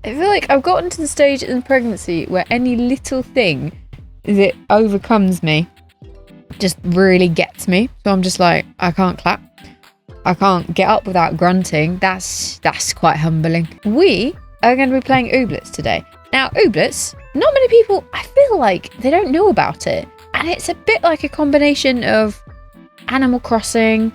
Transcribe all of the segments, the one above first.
I feel like I've gotten to the stage in pregnancy where any little thing that overcomes me just really gets me. So I'm just like, I can't clap. I can't get up without grunting. That's quite humbling. We are going to be playing Ooblets today. Now, Ooblets, not many people, I feel like they don't know about it. And it's a bit like a combination of Animal Crossing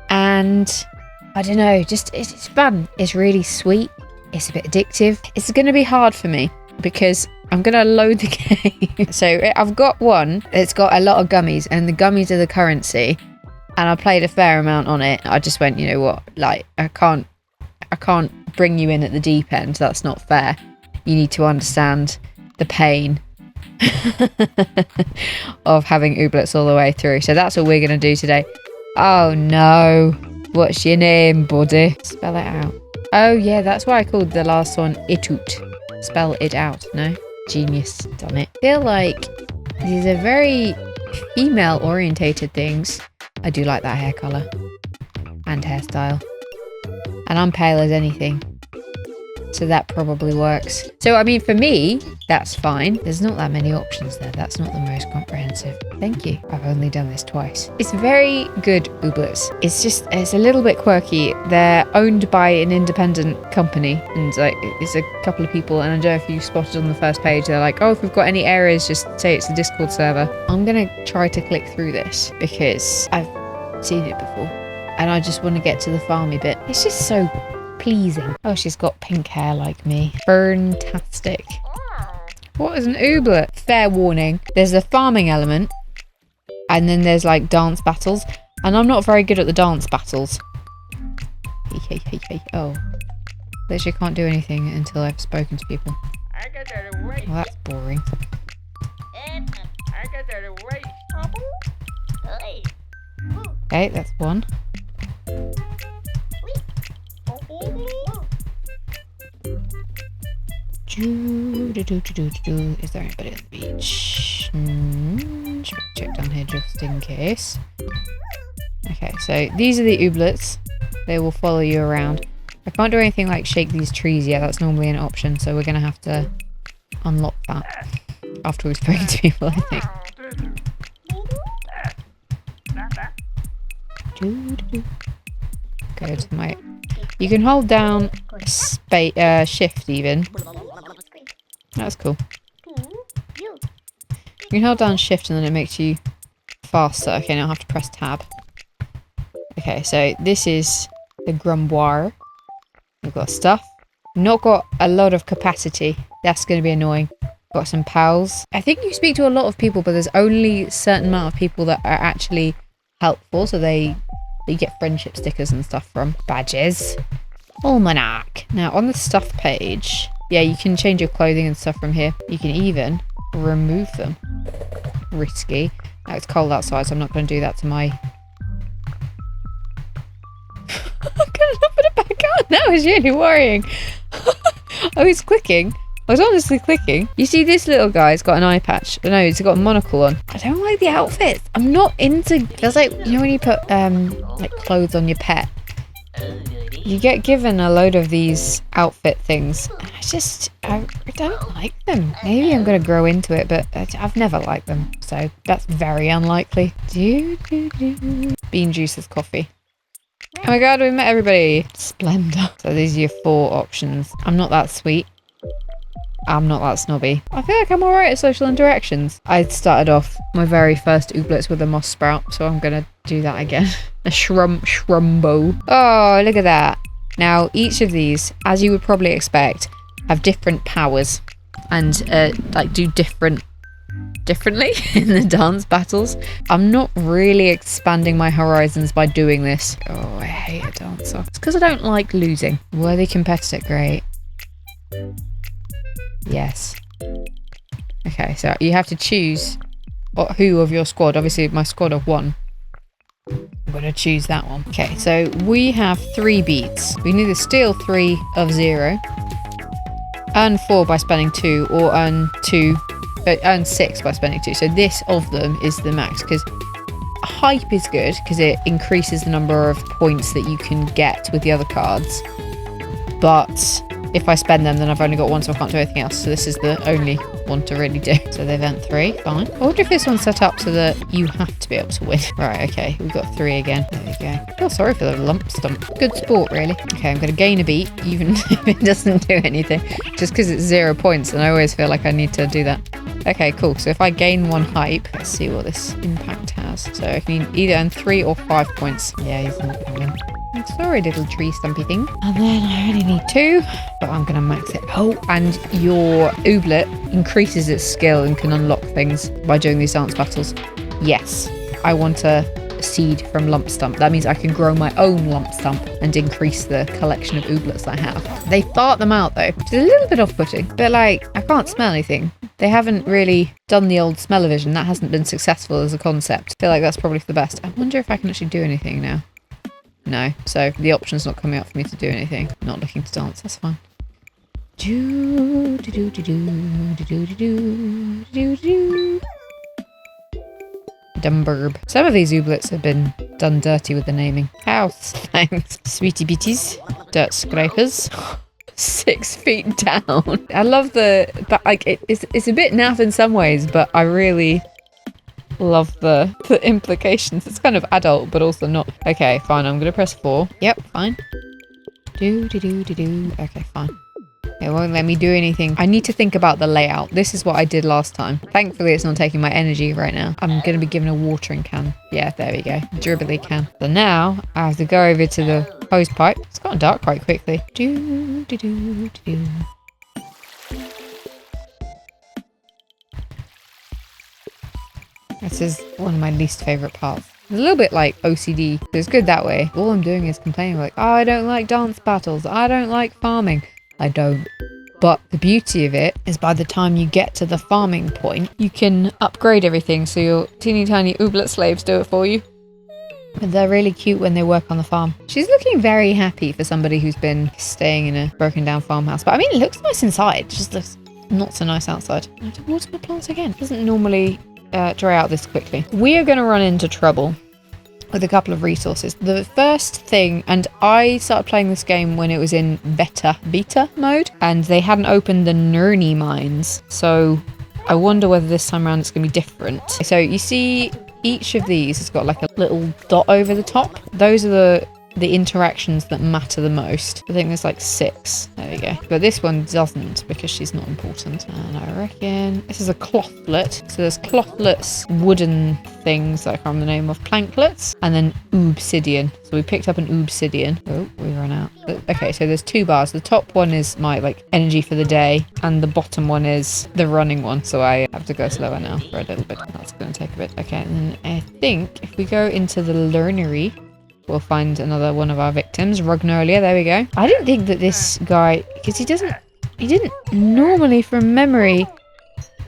and, I don't know, just it's fun. It's really sweet. It's a bit addictive. It's going to be hard for me because I'm going to load the game. So I've got one. It's got a lot of gummies and the gummies are the currency. And I played a fair amount on it. I just went, you know what, like, I can't bring you in at the deep end. That's not fair. You need to understand the pain of having Ooblets all the way through. So that's what we're going to do today. Oh no. What's your name, buddy? Spell it out. Oh yeah, that's why I called the last one Itut. Spell it out, no? Genius. Done it. I feel like these are very female orientated things. I do like that hair colour and hairstyle. And I'm pale as anything. So that probably works. So, I mean, for me, that's fine. There's not that many options there. That's not the most comprehensive. Thank you. I've only done this twice. It's very good, Ooblets. It's a little bit quirky. They're owned by an independent company. And like, it's a couple of people. And I don't know if you spotted on the first page, they're like, oh, if we've got any errors, just say it's a Discord server. I'm going to try to click through this because I've seen it before. And I just want to get to the farmy bit. It's just so pleasing. Oh, she's got pink hair like me. Fantastic. What is an Ooblet? Fair warning. There's a farming element. And then there's like dance battles. And I'm not very good at the dance battles. Oh. Literally can't do anything until I've spoken to people. Well, that's boring. Okay, that's one. Is there anybody on the beach? Should we check down here just in case? Okay, so these are the Ooblets. They will follow you around. I can't do anything like shake these trees yet. That's normally an option, so we're going to have to unlock that after we've spoken to people, I think. Go to my... You can hold down shift even. That's cool. You can hold down shift and then it makes you faster. Okay, now I'll have to press tab. Okay, so this is the grumboir. We've got stuff. Not got a lot of capacity. That's going to be annoying. Got some pals. I think you speak to a lot of people, but there's only a certain amount of people that are actually helpful. So you get friendship stickers and stuff from. Badges. Almanac. Now on the stuff page, yeah, you can change your clothing and stuff from here. You can even remove them. Risky. Now it's cold outside, so I'm not going to do that to my... I'm going to put it back on. That was really worrying. I was clicking. I was honestly clicking. You see this little guy's got an eye patch. No, he's got a monocle on. I don't like the outfits. I'm not into... It feels like, you know when you put like clothes on your pet? You get given a load of these outfit things. I don't like them. Maybe I'm going to grow into it, but I've never liked them. So that's very unlikely. Bean juice is coffee. Oh my god, we met everybody. Splendor. So these are your 4 options. I'm not that sweet. I'm not that snobby. I feel like I'm alright at social interactions. I started off my very first Ooblets with a moss sprout, so I'm gonna do that again. A shrumbo. Oh, look at that. Now, each of these, as you would probably expect, have different powers and like do differently in the dance battles. I'm not really expanding my horizons by doing this. Oh, I hate a dancer. It's because I don't like losing. Worthy competitor, great. Yes. Okay, so you have to choose who of your squad. Obviously, my squad of 1. I'm going to choose that one. Okay, so we have 3 beats. We can either steal 3 of 0, earn 4 by spending 2, or earn 6 by spending 2. So this of them is the max, because hype is good because it increases the number of points that you can get with the other cards. But if I spend them, then I've only got one, so I can't do anything else. So this is the only one to really do. So they event 3, fine. I wonder if this one's set up so that you have to be able to win. Right, okay, we've got 3 again. There we go. I feel sorry for the lump stump. Good sport, really. Okay, I'm going to gain a beat, even if it doesn't do anything. Just because it's 0 points, and I always feel like I need to do that. Okay, cool. So if I gain 1 hype, let's see what this impact has. So I can either earn 3 or 5 points. Yeah, he's not going. I'm sorry, little tree stumpy thing. And then I only need 2, but I'm going to max it. Oh, and your Ooblet increases its skill and can unlock things by doing these dance battles. Yes, I want a seed from lump stump. That means I can grow my own lump stump and increase the collection of Ooblets I have. They fart them out though, which is a little bit off-putting. But like, I can't smell anything. They haven't really done the old smell-o-vision. That hasn't been successful as a concept. I feel like that's probably for the best. I wonder if I can actually do anything now. No, so the option's not coming up for me to do anything. Not looking to dance, that's fine. Dumburb. Some of these Ooblets have been done dirty with the naming. House. Thanks. Sweetie beaties. Dirt scrapers. 6 feet down. I love the like it's a bit naff in some ways, but I really love the implications. It's kind of adult, but also not. Okay, fine. I'm gonna press 4. Yep, fine. Okay, fine. It won't let me do anything. I need to think about the layout. This is what I did last time. Thankfully, it's not taking my energy right now. I'm going to be given a watering can. Yeah, there we go. Dribbly can. So now I have to go over to the hose pipe. It's gotten dark quite quickly. This is one of my least favourite parts. It's a little bit like OCD. It's good that way. All I'm doing is complaining like, oh, I don't like dance battles. I don't like farming. I don't. But the beauty of it is by the time you get to the farming point, you can upgrade everything so your teeny tiny Ooblet slaves do it for you. And they're really cute when they work on the farm. She's looking very happy for somebody who's been staying in a broken down farmhouse. But I mean, it looks nice inside. It just looks not so nice outside. I have to water my plants again. It doesn't normally dry out this quickly. We are going to run into trouble with a couple of resources. The first thing, and I started playing this game when it was in beta mode, and they hadn't opened the Nurny mines. So I wonder whether this time around it's going to be different. So you see each of these has got like a little dot over the top. Those are the interactions that matter the most. I think there's like 6. There we go. But this one doesn't because she's not important. And I reckon this is a clothlet. So there's clothlets, wooden things that I can't remember the name of, planklets, and then obsidian. So we picked up an obsidian. Oh, we ran out. Okay, so there's 2 bars. The top one is my like energy for the day, and the bottom one is the running one. So I have to go slower now for a little bit. That's going to take a bit. Okay, and then I think if we go into the learnery, we'll find another one of our victims, Rugnolia. There we go. I didn't think that this guy, because he didn't normally from memory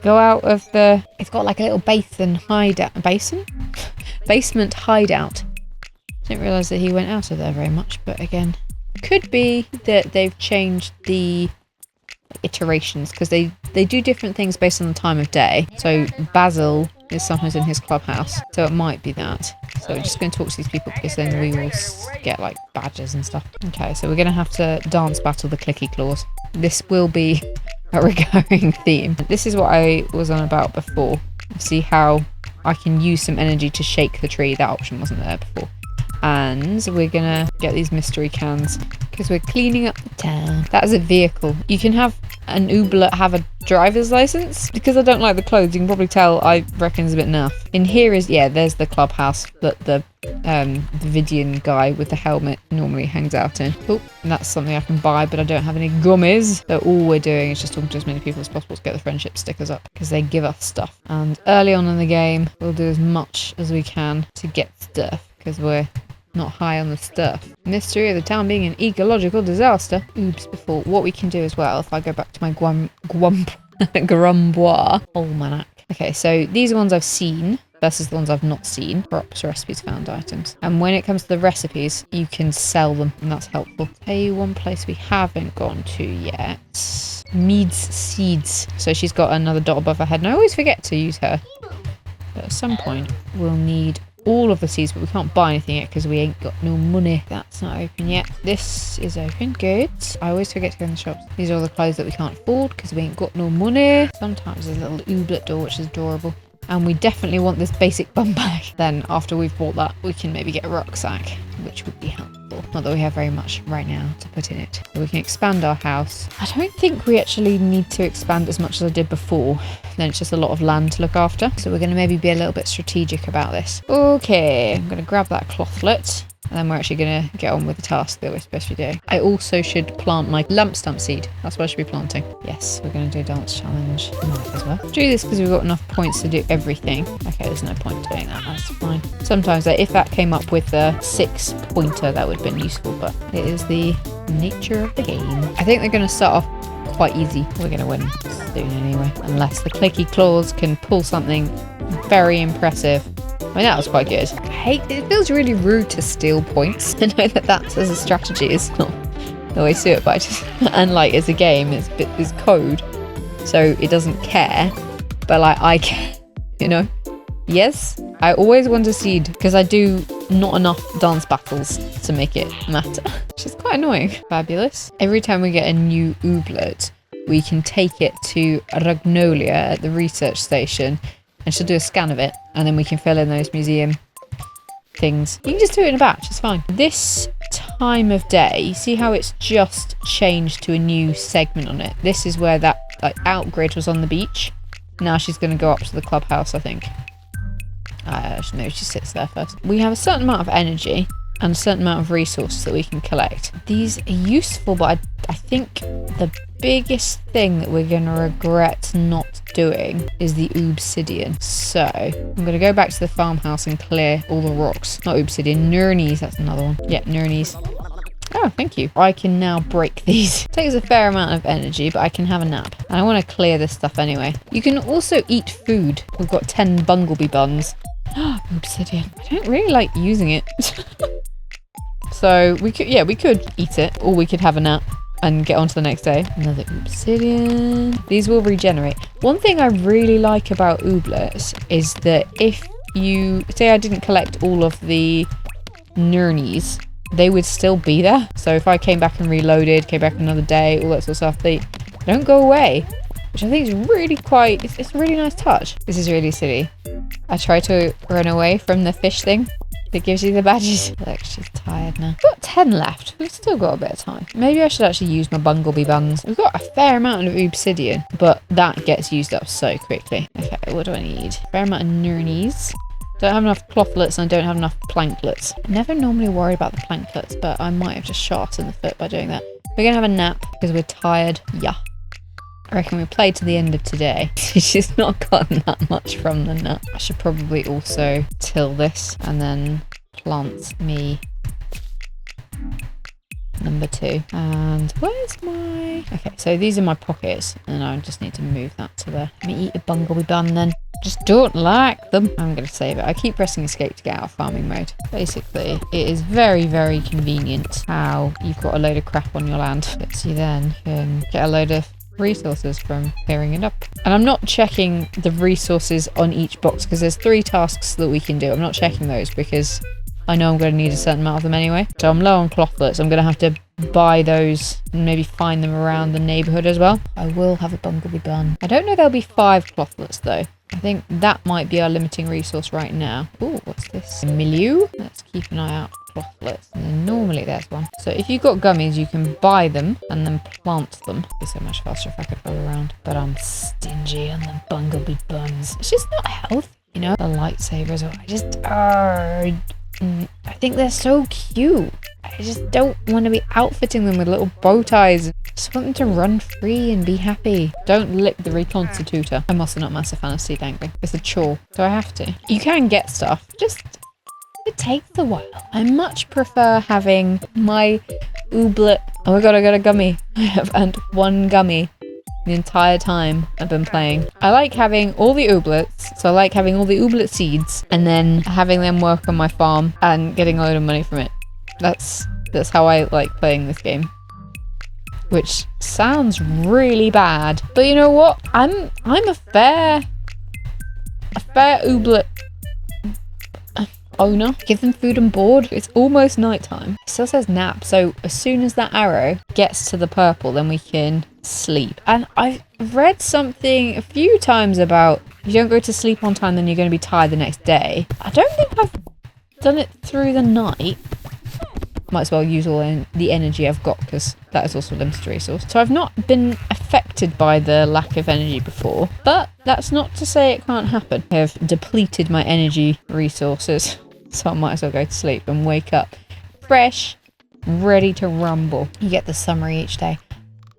go out of the, it's got like a little basement hideout. Basement hideout. Didn't realise that he went out of there very much, but again, could be that they've changed the iterations because they do different things based on the time of day. So Basil is sometimes in his clubhouse, so it might be that. So we're just going to talk to these people because then we will get like badges and stuff. Okay, so we're going to have to dance battle the clicky claws. This will be a recurring theme. This is what I was on about before. See how I can use some energy to shake the tree. That option wasn't there before. And we're gonna get these mystery cans because we're cleaning up the town. That is a vehicle. You can have an Ooblet have a driver's license. Because I don't like the clothes, you can probably tell I reckon it's a bit naff. In here is, yeah, there's the clubhouse that the Vidian guy with the helmet normally hangs out in. Oh, and that's something I can buy, but I don't have any gummies. So all we're doing is just talking to as many people as possible to get the friendship stickers up because they give us stuff. And early on in the game, we'll do as much as we can to get stuff because we're not high on the stuff. Mystery of the town being an ecological disaster. Oops, before. What we can do as well, if I go back to my Grumbois almanac. Okay, so these are ones I've seen versus the ones I've not seen. Props, recipes, found items. And when it comes to the recipes, you can sell them, and that's helpful. Tell you one place we haven't gone to yet. Mead's Seeds. So she's got another dot above her head, and I always forget to use her. But at some point, we'll need all of the seeds, but we can't buy anything yet because we ain't got no money. That's not open yet. This is open. Good. I always forget to go in the shops. These are all the clothes that we can't afford because we ain't got no money. Sometimes there's a little ooblet door, which is adorable. And we definitely want this basic bum bag. Then after we've bought that, we can maybe get a rucksack, which would be helpful. Not that we have very much right now to put in it. So we can expand our house. I don't think we actually need to expand as much as I did before. Then it's just a lot of land to look after. So we're going to maybe be a little bit strategic about this. Okay, I'm going to grab that clothlet. And then we're actually going to get on with the task that we're supposed to be doing. I also should plant my lump stump seed. That's what I should be planting. Yes, we're going to do a dance challenge. Might as well do this because we've got enough points to do everything. Okay, there's no point doing that. That's fine. Sometimes if that came up with a 6 pointer, that would have been useful. But it is the nature of the game. I think they're going to start off quite easy. We're going to win soon anyway. Unless the clicky claws can pull something very impressive. I mean, that was quite good. It feels really rude to steal points. I know that as a strategy is not the way to do it, but I just, and like as a game, it's code, so it doesn't care. But like I care, you know. Yes, I always want a seed because I do not enough dance battles to make it matter, which is quite annoying. Fabulous. Every time we get a new ooblet, we can take it to Ragnolia at the research station. And she'll do a scan of it, and then we can fill in those museum things. You can just do it in a batch, it's fine. This time of day, you see how it's just changed to a new segment on it? This is where that like outgrid was on the beach. Now she's going to go up to the clubhouse, I think. Maybe she sits there first. We have a certain amount of energy and a certain amount of resources that we can collect. These are useful, but I think the biggest thing that we're going to regret not doing is the obsidian. So I'm going to go back to the farmhouse and clear all the rocks. Not obsidian, nurnies, that's another one. Yeah, nurnies. Oh, thank you. I can now break these. It takes a fair amount of energy, but I can have a nap. And I want to clear this stuff anyway. You can also eat food. We've got 10 bumblebee buns. Obsidian. I don't really like using it. So we could eat it, or we could have a nap and get on to the next day. Another obsidian. These will regenerate. One thing I really like about ooblets is that if you say I didn't collect all of the nurnies, they would still be there. So if I came back and reloaded, came back another day, all that sort of stuff, they don't go away, which I think is really it's a really nice touch. This is really silly. I try to run away from the fish thing that gives you the badges. Look, she's tired now. We've got 10 left. We've still got a bit of time. Maybe I should actually use my bumblebee buns. We've got a fair amount of obsidian, but that gets used up so quickly. Okay, what do I need? Fair amount of nurnies. Don't have enough clothlets and I don't have enough planklets. I never normally worry about the planklets, but I might have just shot in the foot by doing that. We're gonna have a nap because we're tired. Yeah. I reckon we played to the end of today. She's not gotten that much from the nut. I should probably also till this and then plant me number 2. And where's my... Okay, so these are my pockets and I just need to move that to there. Let me eat a bumblebee bun then. Just don't like them. I'm going to save it. I keep pressing escape to get out of farming mode. Basically, it is very, very convenient how you've got a load of crap on your land. But you then can get a load of resources from clearing it up. And I'm not checking the resources on each box because there's 3 tasks that we can do. I'm not checking those because I know I'm going to need a certain amount of them anyway. So I'm low on clothlets. I'm going to have to buy those and maybe find them around the neighborhood as well. I will have a bumblebee bun. I don't know there'll be 5 clothlets though. I think that might be our limiting resource right now. Oh, what's this? Milieu? Let's keep an eye out for clothlets. And then normally there's one. So if you've got gummies, you can buy them and then plant them. It'd be so much faster if I could roll around. But I'm stingy on the bumblebee buns. It's just not healthy, you know? The lightsabers, I think they're so cute. I just don't want to be outfitting them with little bow ties. I just want them to run free and be happy. Don't lick the reconstitutor. I'm also not a massive fan of seed angling. It's a chore. Do I have to? You can get stuff. Just, it takes a while. I much prefer having my ooblet. Oh my god, I got a gummy. I have earned 1 gummy the entire time I've been playing. I like having all the ooblets, so I like having all the ooblet seeds and then having them work on my farm and getting a load of money from it. That's how I like playing this game. Which sounds really bad, but you know what? I'm a fair ooblet. owner. Give them food and board. It's almost nighttime. It still says nap. So as soon as that arrow gets to the purple, then we can sleep. And I've read something a few times about if you don't go to sleep on time, then you're going to be tired the next day. I don't think I've done it through the night. Might as well use all the energy I've got, because that is also a limited resource. So I've not been affected by the lack of energy before, but that's not to say it can't happen. I have depleted my energy resources, so I might as well go to sleep and wake up fresh, ready to rumble. You get the summary each day.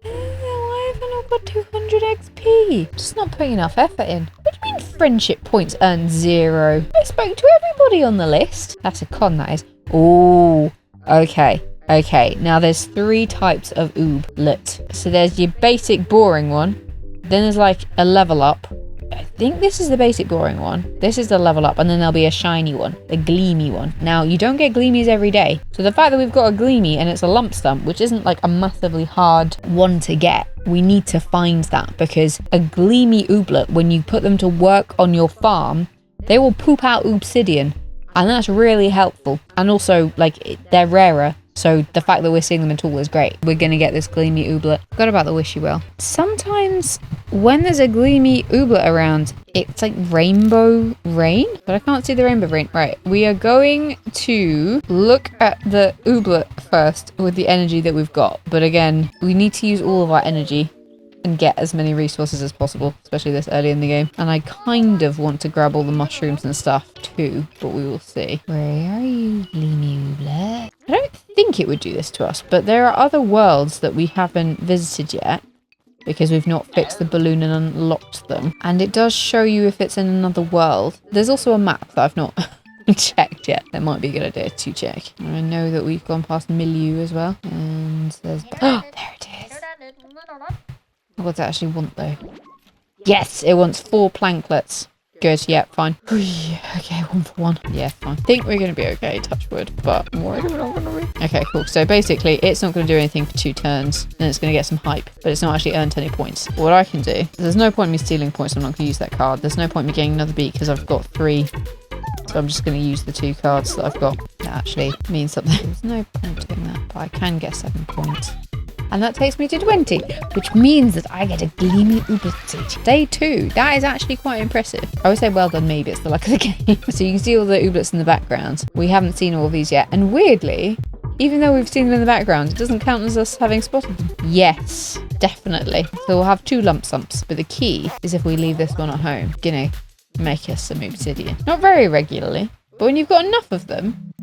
Why haven't I got 200 XP? Just not putting enough effort in. What do you mean friendship points earn 0? I spoke to everybody on the list. That's a con, that is. Oh. Okay, now there's 3 types of Ooblet. So there's your basic boring one, then there's like a level up. I think this is the basic boring one. This is the level up, and then there'll be a shiny one, a gleamy one. Now, you don't get gleamies every day. So the fact that we've got a gleamy and it's a lump stump, which isn't like a massively hard one to get, we need to find that, because a gleamy Ooblet, when you put them to work on your farm, they will poop out obsidian. And that's really helpful. And also, like, they're rarer. So the fact that we're seeing them at all is great. We're going to get this gleamy Ooblet. Forgot about the wishy well. Sometimes when there's a gleamy Ooblet around, it's like rainbow rain. But I can't see the rainbow rain. Right. We are going to look at the Ooblet first with the energy that we've got. But again, we need to use all of our energy and get as many resources as possible, especially this early in the game. And I kind of want to grab all the mushrooms and stuff too, but we will see. Where are you, gleamy Ooblet? I don't think it would do this to us, but there are other worlds that we haven't visited yet, because we've not fixed the balloon and unlocked them. And it does show you if it's in another world. There's also a map that I've not checked yet. That might be a good idea to check. And I know that we've gone past Milieu as well. And there's... Oh, there it is. What does it actually want though? Yes, it wants 4 planklets. Good, yeah, fine. Okay, 1 for 1. Yeah, fine. Think we're going to be okay, touch wood, but I'm worried we're not going to be. Okay, cool. So basically, it's not going to do anything for 2 turns, then it's going to get some hype, but it's not actually earned any points. What I can do, there's no point in me stealing points, I'm not going to use that card. There's no point in me getting another beat because I've got 3. So I'm just going to use the 2 cards that I've got. That actually means something. There's no point doing that, but I can get 7 points. And that takes me to 20, which means that I get a gleamy Ooblet. Day 2. That is actually quite impressive. I would say well done me, but it's the luck of the game. So you can see all the Ooblets in the background. We haven't seen all of these yet. And weirdly, even though we've seen them in the background, it doesn't count as us having spotted them. Yes, definitely. So we'll have 2 lump sumps. But the key is if we leave this one at home, you know, make us some obsidian. Not very regularly, but when you've got enough of them,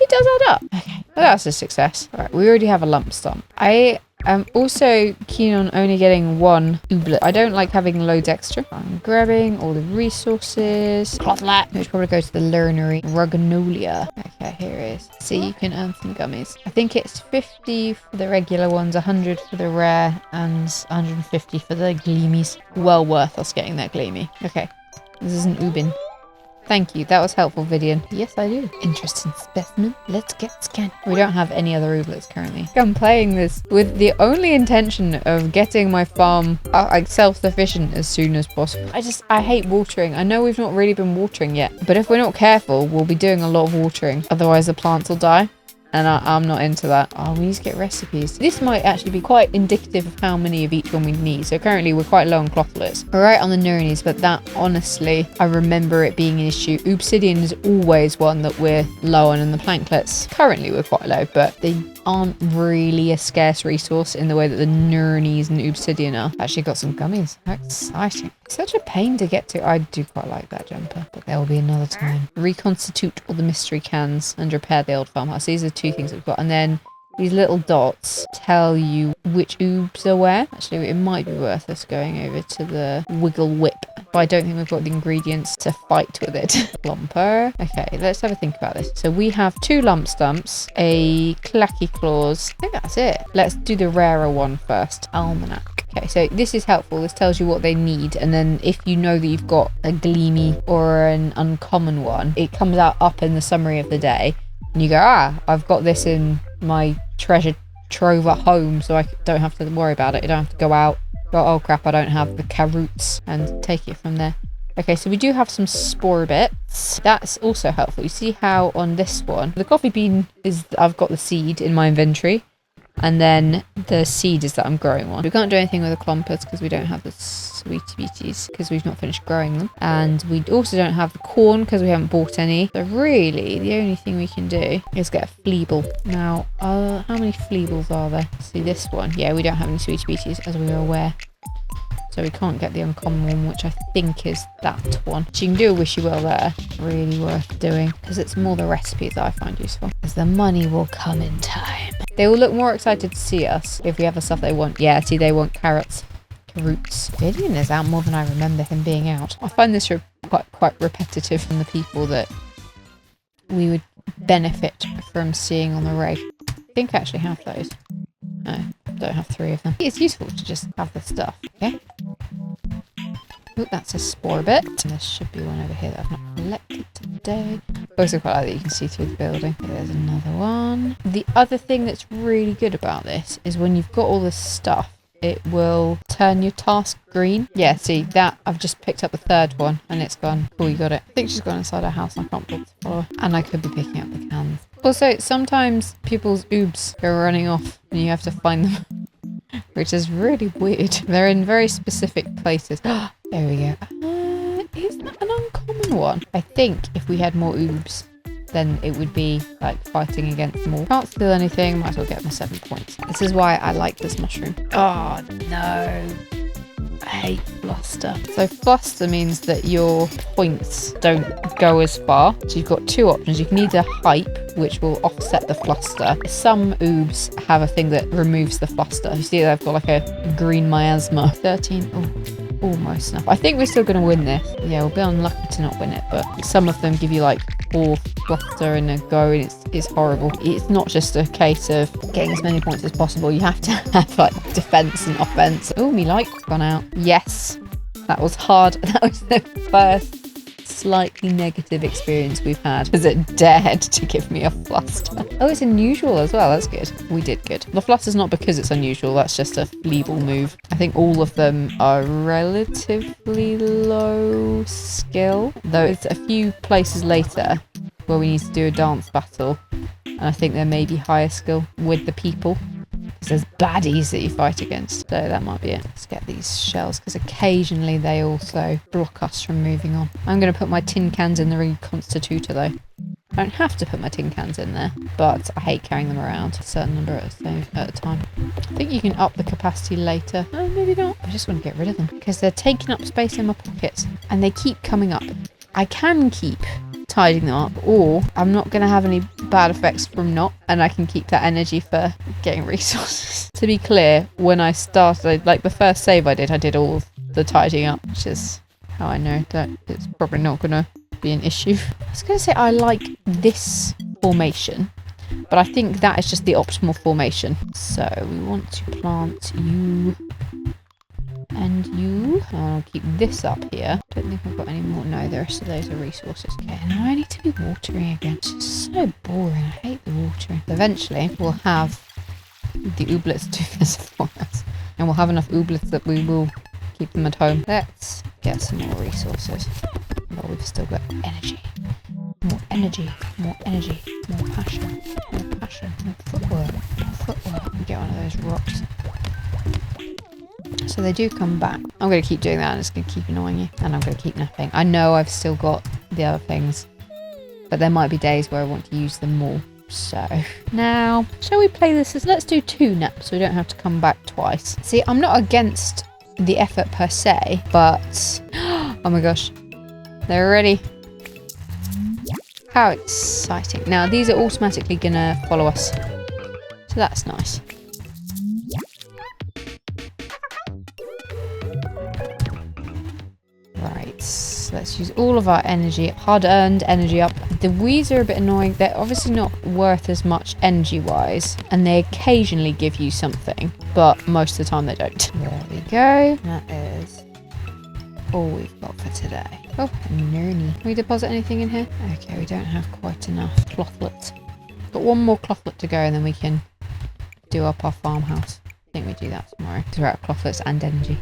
it does add up. Okay, well, that's a success. All right, we already have a lump stump. I am also keen on only getting 1 Ooblet. I don't like having loads extra. I'm grabbing all the resources. Clothlet, which probably go to the learnery. Ruganolia. Okay, here it is. See, you can earn some gummies. I think it's 50 for the regular ones, 100 for the rare, and 150 for the gleamies. Well worth us getting that gleamy. Okay, this is an Oobin. Thank you, that was helpful, Vidian. Yes, I do. Interesting specimen. Let's get scanned. We don't have any other Ooblets currently. I'm playing this with the only intention of getting my farm like self-sufficient as soon as possible. I hate watering. I know we've not really been watering yet, but if we're not careful, we'll be doing a lot of watering. Otherwise the plants will die. And I'm not into that. Oh, we need to get recipes. This might actually be quite indicative of how many of each one we need. So currently we're quite low on clothlets. We're right on the nurnies, but that honestly, I remember it being an issue. Obsidian is always one that we're low on, and the planklets, currently we're quite low, but they aren't really a scarce resource in the way that the nurnies and obsidian are. Actually got some gummies. How exciting. Such a pain to get to. I do quite like that jumper, but there will be another time. Reconstitute all the mystery cans and repair the old farmhouse. These are 2 things we've got. And then these little dots tell you which oobs are where. Actually, it might be worth us going over to the wiggle whip, but I don't think we've got the ingredients to fight with it. Plumper. Okay, let's have a think about this. So we have 2 lump stumps, a clacky claws. I think that's it. Let's do the rarer one first. Almanac. Okay, so this is helpful. This tells you what they need, and then if you know that you've got a gleamy or an uncommon one, it comes out up in the summary of the day, and you go, I've got this in my treasure trove at home, so I don't have to worry about it. I don't have to go out, go, oh crap, I don't have the carrots, and take it from there. Okay, so we do have some spore bits. That's also helpful. You see how on this one, the coffee bean is, I've got the seed in my inventory. And then the seed is that I'm growing on. We can't do anything with the clumpers because we don't have the sweetie beaties because we've not finished growing them. And we also don't have the corn because we haven't bought any. So really, the only thing we can do is get a fleeble. Now, how many fleebles are there? See this one? Yeah, we don't have any sweetie beaties as we are aware. So we can't get the uncommon one, which I think is that one. So you can do a wish you will there. Really worth doing because it's more the recipes that I find useful. Because the money will come in time. They will look more excited to see us if we have the stuff they want. Yeah, see, they want carrots. Roots. Vivian is out more than I remember him being out. I find this quite repetitive from the people that we would benefit from seeing on the raid. I think I actually have those. No, don't have 3 of them. It's useful to just have the stuff. Okay. Ooh, that's a spore bit. And there should be one over here that I've not collected today. Also quite like that you can see through the building. There's another one. The other thing that's really good about this is when you've got all this stuff, it will turn your task green. Yeah, see that? I've just picked up the 3rd one and it's gone. Oh, you got it. I think she's gone inside her house and I can't bother to follow her. And I could be picking up the cans. Also, sometimes people's oobs go running off and you have to find them. Which is really weird. They're in very specific places. There we go. Is that an uncommon one? I think if we had more oobs, then it would be like fighting against them all. Can't steal anything, might as well get my 7 points. This is why I like this mushroom. Oh no. I hate fluster. So fluster means that your points don't go as far. So you've got 2 options. You can either hype, which will offset the fluster. Some oobs have a thing that removes the fluster. You see they've got like a green miasma. 13. Oh, almost enough. I think we're still going to win this. Yeah, we'll be unlucky to not win it, but some of them give you like 4 fluster in a go and it's horrible. It's not just a case of getting as many points as possible. You have to have like defense and offense. Oh, me light's gone out. Yes, that was hard. That was the first slightly negative experience we've had because it dared to give me a fluster. Oh, it's unusual as well. That's good. We did good. The fluster's not because it's unusual. That's just a fleeble move. I think all of them are relatively low skill, though it's a few places later where we need to do a dance battle, and I think there may be higher skill with the people because there's baddies that you fight against. So that might be it. Let's get these shells because occasionally they also block us from moving on. I'm going to put my tin cans in the reconstitutor though. I don't have to put my tin cans in there, but I hate carrying them around a certain number at a time. I think you can up the capacity later. Oh, maybe not. I just want to get rid of them because they're taking up space in my pockets and they keep coming up. I can keep tidying them up, or I'm not going to have any bad effects from not, and I can keep that energy for getting resources. To be clear, when I started, like the first save I did all of the tidying up, which is how I know that it's probably not going to be an issue. I was going to say I like this formation, but I think that is just the optimal formation. So we want to plant you and you. I'll keep this up here. Don't think I've got any more. No, the rest of those are resources. Okay, now I need to be watering again. It's just so boring. I hate the watering. Eventually, we'll have the Ooblets do this for us. And we'll have enough Ooblets that we will keep them at home. Let's get some more resources. But we've still got energy. More energy. More energy. More passion. More passion. More footwork. More footwork. Get one of those rocks. So they do come back. I'm going to keep doing that and it's going to keep annoying you. And I'm going to keep napping. I know I've still got the other things, but there might be days where I want to use them more. So now, shall we play this as, let's do 2 naps so we don't have to come back twice. See, I'm not against the effort per se, but oh my gosh, they're ready. How exciting. Now these are automatically going to follow us. So that's nice. Let's use all of our energy, hard-earned energy up. The weeds are a bit annoying. They're obviously not worth as much energy-wise, and they occasionally give you something, but most of the time they don't. There we go. That is all we've got for today. Oh, nerny. Can we deposit anything in here? Okay, we don't have quite enough clothlets. Got 1 more clothlet to go, and then we can do up our farmhouse. I think we do that tomorrow because we're out of clothlets and energy.